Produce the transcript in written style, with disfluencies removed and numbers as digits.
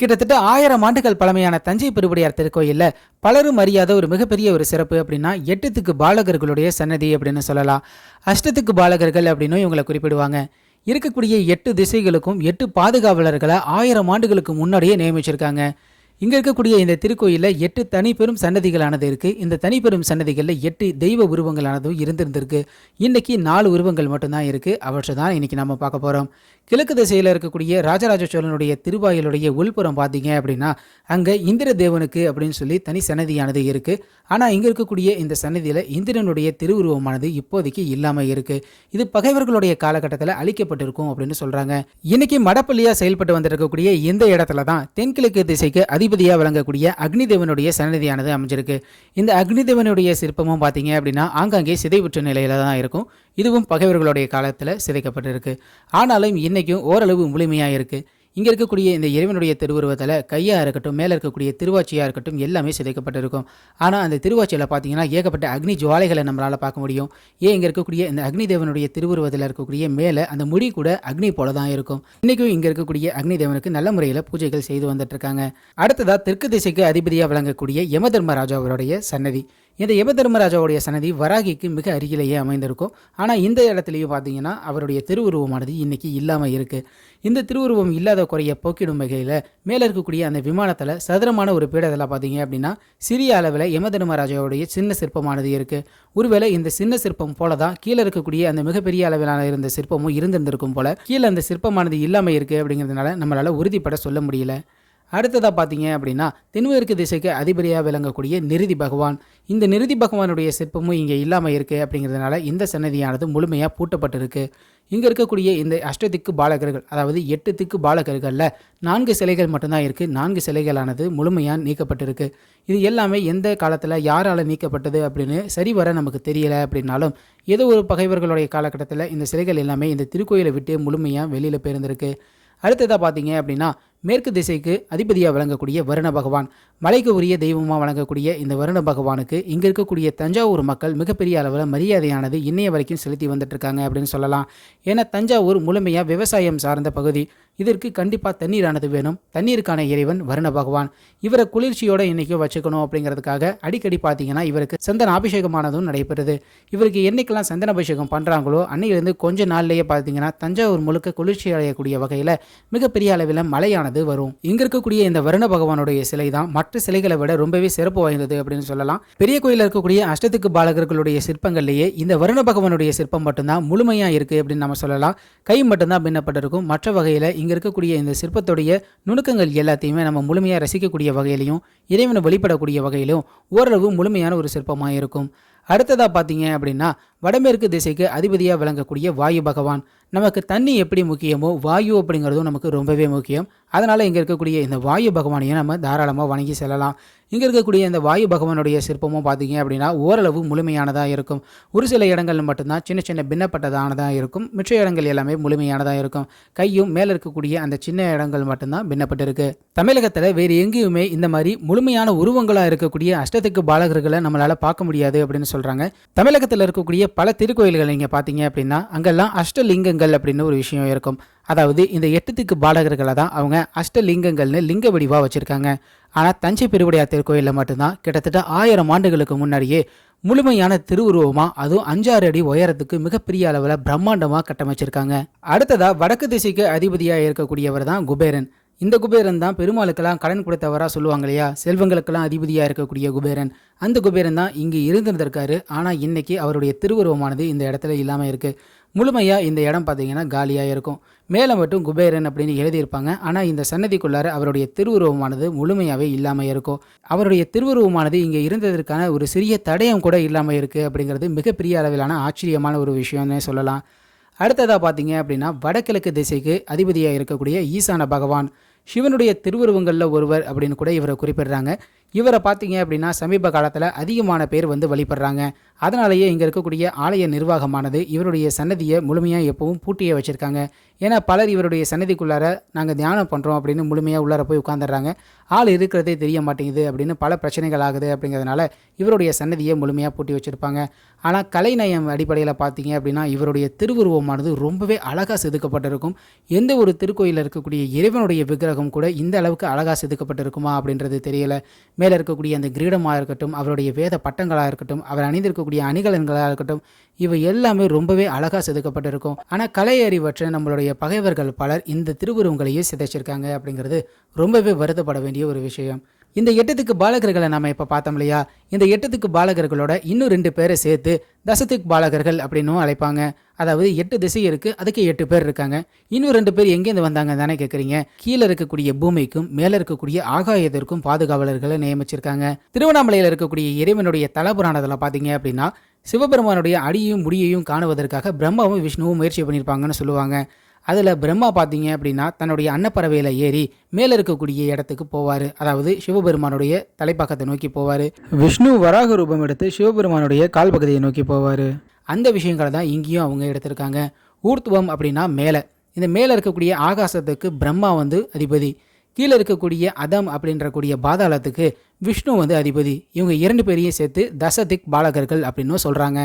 கிட்டத்தட்ட 1000 ஆண்டுகள் பழமையான தஞ்சை பெருவுடையார் திருக்கோயில்ல பலரும் அறியாத ஒரு மிகப்பெரிய ஒரு சிறப்பு அப்படின்னா 8 திக்கு பாலகர்களுடைய சன்னதி அப்படின்னு சொல்லலாம். அஷ்டத்துக்கு பாலகர்கள் அப்படின்னு இவங்களை குறிப்பிடுவாங்க. இருக்கக்கூடிய 8 திசைகளுக்கும் 8 பாதுகாவலர்களை 1000 ஆண்டுகளுக்கு முன்னாடியே நியமிச்சிருக்காங்க. இங்க இருக்கக்கூடிய இந்த திருக்கோயில்ல 8 தனிப்பெரும் சன்னதிகளானது இருக்கு. இந்த தனிப்பெரும் சன்னதிகள்ல 8 தெய்வ உருவங்களானதும் இருந்திருக்கு. இன்னைக்கு 4 உருவங்கள் மட்டும்தான் இருக்கு. அவற்றை தான் இன்னைக்கு நம்ம பார்க்க போறோம். கிழக்கு திசையில் இருக்கக்கூடிய ராஜராஜ சோழனுடைய திருவாயிலுடைய உள்புறம் பார்த்தீங்க அப்படின்னா அங்கே இந்திர தேவனுக்கு அப்படின்னு சொல்லி தனி சன்னதியானது இருக்கு. ஆனால் இங்கே இருக்கக்கூடிய இந்த சன்னதியில் இந்திரனுடைய திருவுருவமானது இப்போதைக்கு இல்லாமல் இருக்கு. இது பகைவர்களுடைய காலகட்டத்தில் அழிக்கப்பட்டிருக்கும் அப்படின்னு சொல்றாங்க. இன்னைக்கு மடப்பள்ளியா செயல்பட்டு வந்திருக்கக்கூடிய இந்த இடத்துல தான் தென்கிழக்கு திசைக்கு அதிபதியாக விளங்கக்கூடிய அக்னி தேவனுடைய சன்னதியானது அமைஞ்சிருக்கு. இந்த அக்னி தேவனுடைய சிற்பமும் பார்த்தீங்க அப்படின்னா ஆங்காங்கே சிதைவுற்ற நிலையில தான் இருக்கும். இதுவும் பகைவர்களுடைய காலத்தில் சிதைக்கப்பட்டிருக்கு. ஆனாலும் இன்னைக்கும் ஓரளவு முழுமையாக இருக்குது. இங்கே இருக்கக்கூடிய இந்த இறைவனுடைய திருவுருவத்தில் கையாக இருக்கட்டும், மேலே இருக்கக்கூடிய திருவாச்சியாக இருக்கட்டும் எல்லாமே சிதைக்கப்பட்டிருக்கும். ஆனால் அந்த திருவாச்சியில் பார்த்தீங்கன்னா ஏகப்பட்ட அக்னி ஜுவாலைகளை நம்மளால் பார்க்க முடியும். இங்கே இருக்கக்கூடிய இந்த அக்னி தேவனுடைய திருவுருவத்தில் இருக்கக்கூடிய மேலே அந்த முடி கூட அக்னி போல தான் இருக்கும். இன்றைக்கும் இங்கே இருக்கக்கூடிய அக்னி தேவனுக்கு நல்ல முறையில் பூஜைகள் செய்து வந்துட்டு இருக்காங்க. அடுத்ததாக தெற்கு திசைக்கு அதிபதியாக விளங்கக்கூடிய யமதர்மராஜா அவருடைய சன்னதி. இந்த யமதர்மராஜாவுடைய சன்னதி வராகிக்கு மிக அருகிலேயே அமைந்திருக்கும். ஆனால் இந்த இடத்துலையும் பார்த்தீங்கன்னா அவருடைய திருவுருவமானது இன்னைக்கு இல்லாமல் இருக்குது. இந்த திருவுருவம் இல்லாத குறைய போக்கிடும் வகையில் மேலே இருக்கக்கூடிய அந்த விமானத்தில் சதுரமான ஒரு பீடத்தில் பார்த்தீங்க அப்படின்னா சிறிய அளவில் யமதர்மராஜாவுடைய சின்ன சிற்பமானது இருக்குது. ஒருவேளை இந்த சின்ன சிற்பம் போல தான் கீழே இருக்கக்கூடிய அந்த மிகப்பெரிய அளவிலான இருந்த சிற்பமும் இருந்திருக்கும் போல கீழே அந்த சிற்பமானது இல்லாமல் இருக்குது. அப்படிங்கிறதுனால நம்மளால் உறுதிப்பட சொல்ல முடியல. அடுத்ததாக பார்த்தீங்க அப்படின்னா தென்மேற்கு திசைக்கு அதிபதியாக விளங்கக்கூடிய நிருதி பகவான். இந்த நிருதி பகவானுடைய சிற்பமும் இங்கே இல்லாமல் இருக்குது. அப்படிங்கிறதுனால இந்த சன்னதியானது முழுமையாக பூட்டப்பட்டிருக்கு. இங்கே இருக்கக்கூடிய இந்த அஷ்டத்திக்கு பாலகர்கள், அதாவது 8 திக்கு பாலகர்களில் 4 சிலைகள் மட்டும்தான் இருக்குது. 4 சிலைகளானது முழுமையாக நீக்கப்பட்டிருக்கு. இது எல்லாமே எந்த காலத்தில் யாரால் நீக்கப்பட்டது அப்படின்னு சரிவர நமக்கு தெரியலை. அப்படின்னாலும் ஏதோ ஒரு பகைவர்களுடைய காலகட்டத்தில் இந்த சிலைகள் எல்லாமே இந்த திருக்கோயிலை விட்டு முழுமையாக வெளியில் போயிருந்திருக்கு. அடுத்ததாக பார்த்தீங்க அப்படின்னா மேற்கு திசைக்கு அதிபதியாக விளங்கக்கூடிய வருண பகவான். மலைக்கு உரிய தெய்வமாக வழங்கக்கூடிய இந்த வருண பகவானுக்கு இங்கே இருக்கக்கூடிய தஞ்சாவூர் மக்கள் மிகப்பெரிய அளவில் மரியாதையானது இன்னைய வரைக்கும் செலுத்தி வந்துட்டு இருக்காங்க அப்படின்னு சொல்லலாம். ஏன்னா தஞ்சாவூர் முழுமையாக விவசாயம் சார்ந்த பகுதி. இதற்கு கண்டிப்பாக தண்ணீரானது வேணும். தண்ணீருக்கான இறைவன் வருண பகவான். இவரை குளிர்ச்சியோடு இன்றைக்கும் வச்சுக்கணும் அப்படிங்கிறதுக்காக அடிக்கடி பார்த்தீங்கன்னா இவருக்கு சந்தன அபிஷேகமானதும் நடைபெறுது. இவருக்கு என்னைக்கெல்லாம் சந்தன அபிஷேகம் பண்ணுறாங்களோ அன்னையிலேருந்து கொஞ்ச நாள்லேயே பார்த்தீங்கன்னா தஞ்சாவூர் முழுக்க குளிர்ச்சி அடையக்கூடிய வகையில் மிகப்பெரிய அளவில் மழையானது வரும். இங்க இருக்கக்கூடிய இந்த வருண பகவானுடைய சிலை தான் மற்ற சிலைகளை விட ரொம்பவே சிறப்பு வாய்ந்தது அப்படின்னு சொல்லலாம். பெரிய கோயிலில் இருக்கக்கூடிய அஷ்டத்துக்கு பாலகர்களுடைய சிற்பங்கள்லேயே இந்த வருண பகவானுடைய சிற்பம் மட்டும்தான் முழுமையாக இருக்குது அப்படின்னு நம்ம சொல்லலாம். கை மட்டும்தான் பின்னப்பட்டிருக்கும். மற்ற வகையில் இங்கே இருக்கக்கூடிய இந்த சிற்பத்துடைய நுணுக்கங்கள் எல்லாத்தையுமே நம்ம முழுமையாக ரசிக்கக்கூடிய வகையிலையும் இறைவனை வெளிப்படக்கூடிய வகையிலும் ஓரளவு முழுமையான ஒரு சிற்பமாக இருக்கும். அடுத்ததாக பார்த்தீங்க அப்படின்னா வடமேற்கு திசைக்கு அதிபதியாக விளங்கக்கூடிய வாயு பகவான். நமக்கு தண்ணி எப்படி முக்கியமோ வாயு அப்படிங்கிறதும் நமக்கு ரொம்பவே முக்கியம். அதனால் இங்கே இருக்கக்கூடிய இந்த வாயு பகவானையும் நம்ம தாராளமாக வணங்கி செல்லலாம். இங்கே இருக்கக்கூடிய இந்த வாயு பகவானுடைய சிற்பமும் பார்த்தீங்க அப்படின்னா ஓரளவு முழுமையானதாக இருக்கும். ஒரு சில இடங்கள் மட்டும்தான் சின்ன சின்ன பின்னப்பட்டதானதாக இருக்கும். மிச்ச இடங்கள் எல்லாமே முழுமையானதாக இருக்கும். கையும் மேலே இருக்கக்கூடிய அந்த சின்ன இடங்கள் மட்டும்தான் பின்னப்பட்டிருக்கு. தமிழகத்தில் வேறு எங்கேயுமே இந்த மாதிரி முழுமையான உருவங்களாக இருக்கக்கூடிய அஷ்டத்துக்கு பாலகர்களை நம்மளால் பார்க்க முடியாது அப்படின்னு சொல்கிறாங்க. தமிழகத்தில் இருக்கக்கூடிய பல திருக்கோயில்கள் நீங்கள் பார்த்தீங்க அப்படின்னா அங்கெல்லாம் அஷ்டலிங்கங்கள் அப்படின்னு ஒரு விஷயம் இருக்கும். அதாவது இந்த 8 திக்கு பாலகர்களை தான் அவங்க அஷ்டலிங்கங்கள்னு லிங்க வடிவாக வச்சுருக்காங்க. ஆனால் தஞ்சை பெருவுடையார் திருக்கோயிலில் மட்டும்தான் கிட்டத்தட்ட 1000 ஆண்டுகளுக்கு முன்னாடியே முழுமையான திருவுருவமாக, அதுவும் 5-6 அடி உயரத்துக்கு மிகப்பெரிய அளவில் பிரம்மாண்டமாக கட்டமைச்சிருக்காங்க. அடுத்ததாக வடக்கு திசைக்கு அதிபதியாக இருக்கக்கூடியவர் தான் குபேரன். இந்த குபேரன் தான் பெருமாளுக்கெல்லாம் கடன் கொடுத்தவராக சொல்லுவாங்க இல்லையா, செல்வங்களுக்கெல்லாம் அதிபதியாக இருக்கக்கூடிய குபேரன். அந்த குபேரன் தான் இங்கே இருந்திருக்காரு. ஆனால் இன்னைக்கு அவருடைய திருவுருவமானது இந்த இடத்துல இல்லாமல் இருக்குது. முழுமையாக இந்த இடம் பார்த்தீங்கன்னா காலியாக இருக்கும். மேலே மட்டும் குபேரன் அப்படின்னு எழுதியிருப்பாங்க. ஆனால் இந்த சன்னதிக்குள்ளார அவருடைய திருவுருவமானது முழுமையாகவே இல்லாமல் இருக்கும். அவருடைய திருவுருவமானது இங்கே இருந்ததற்கான ஒரு சிறிய தடயம் கூட இல்லாமல் இருக்குது. அப்படிங்கிறது மிகப்பெரிய அளவிலான ஆச்சரியமான ஒரு விஷயம்னே சொல்லலாம். அடுத்ததாக பார்த்தீங்க அப்படின்னா வடகிழக்கு திசைக்கு அதிபதியாக இருக்கக்கூடிய ஈசான பகவான். சிவனுடைய திருவுருவங்களில் ஒருவர் அப்படின்னு கூட இவரை குறிப்பிடுறாங்க. இவரை பார்த்தீங்க அப்படின்னா சமீப காலத்தில் அதிகமான பேர் வந்து வழிபடுறாங்க. அதனாலேயே இங்கே இருக்கக்கூடிய ஆலய நிர்வாகமானது இவருடைய சன்னதியை முழுமையாக எப்பவும் பூட்டியே வச்சுருக்காங்க. ஏன்னா பலர் இவருடைய சன்னதிக்குள்ளார நாங்கள் தியானம் பண்ணுறோம் அப்படின்னு முழுமையாக உள்ளார போய் உட்காந்துடுறாங்க. ஆள் இருக்கிறதே தெரிய மாட்டேங்குது அப்படின்னு பல பிரச்சனைகள் ஆகுது. அப்படிங்கிறதுனால இவருடைய சன்னதியை முழுமையாக பூட்டி வச்சுருப்பாங்க. ஆனால் கலைநயம் அடிப்படையில் பார்த்தீங்க அப்படின்னா இவருடைய திருவுருவமானது ரொம்பவே அழகாக செதுக்கப்பட்டிருக்கும். எந்த ஒரு திருக்கோயிலில் இருக்கக்கூடிய இறைவனுடைய விக்கிரகம் கூட இந்த அளவுக்கு அழகாக செதுக்கப்பட்டிருக்குமா அப்படின்றது தெரியல. மேலே இருக்கக்கூடிய அந்த கிரீடமாக இருக்கட்டும், அவருடைய வேத பட்டங்களாக இருக்கட்டும், அவர் அணிந்திருக்கக்கூடிய அணிகலன்களாக இருக்கட்டும், இவை எல்லாமே ரொம்பவே அழகாக செதுக்கப்பட்டிருக்கும். ஆனால் கலை அறிவற்ற நம்மளுடைய பகைவர்கள் பலர் இந்த திருவுருவங்களையே சிதைச்சிருக்காங்க அப்படிங்கிறது ரொம்பவே வருத்தப்பட வேண்டிய ஒரு விஷயம். இந்த 8 திக்கு பாலகர்களை நம்ம இப்போ பார்த்தோம் இல்லையா, இந்த 8 திக்கு பாலகர்களோட இன்னும் 2 பேரை சேர்த்து தசதிக் பாலகர்கள் அப்படின்னும் அழைப்பாங்க. அதாவது 8 திசை இருக்குது, அதுக்கு 8 பேர் இருக்காங்க. இன்னும் 2 பேர் எங்கேருந்து வந்தாங்க தானே கேட்குறீங்க. கீழே இருக்கக்கூடிய பூமிக்கும் மேலே இருக்கக்கூடிய ஆகாயத்திற்கும் பாதுகாவலர்களை நியமிச்சிருக்காங்க. திருவண்ணாமலையில் இருக்கக்கூடிய இறைவனுடைய தலபுராணத்தில் பார்த்தீங்க அப்படின்னா சிவபெருமானுடைய அடியையும் முடியையும் காணுவதற்காக பிரம்மாவும் விஷ்ணுவும் முயற்சி பண்ணியிருப்பாங்கன்னு சொல்லுவாங்க. அதில் பிரம்மா பார்த்தீங்க அப்படின்னா தன்னுடைய அன்னப்பறவையில் ஏறி மேலே இருக்கக்கூடிய இடத்துக்கு போவார். அதாவது சிவபெருமானுடைய தலைப்பாக்கத்தை நோக்கி போவார். விஷ்ணு வராக ரூபம் எடுத்து சிவபெருமானுடைய கால் பகுதியை நோக்கி போவார். அந்த விஷயங்களை தான் இங்கேயும் அவங்க எடுத்திருக்காங்க. ஊர்த்துவம் அப்படின்னா மேலே, இந்த மேலே இருக்கக்கூடிய ஆகாசத்துக்கு பிரம்மா வந்து அதிபதி, கீழே இருக்கக்கூடிய அதம் அப்படின்றக்கூடிய பாதாளத்துக்கு விஷ்ணு வந்து அதிபதி. இவங்க 2 பேரையும் சேர்த்து தசதிக் பாலகர்கள் அப்படின்னு சொல்கிறாங்க.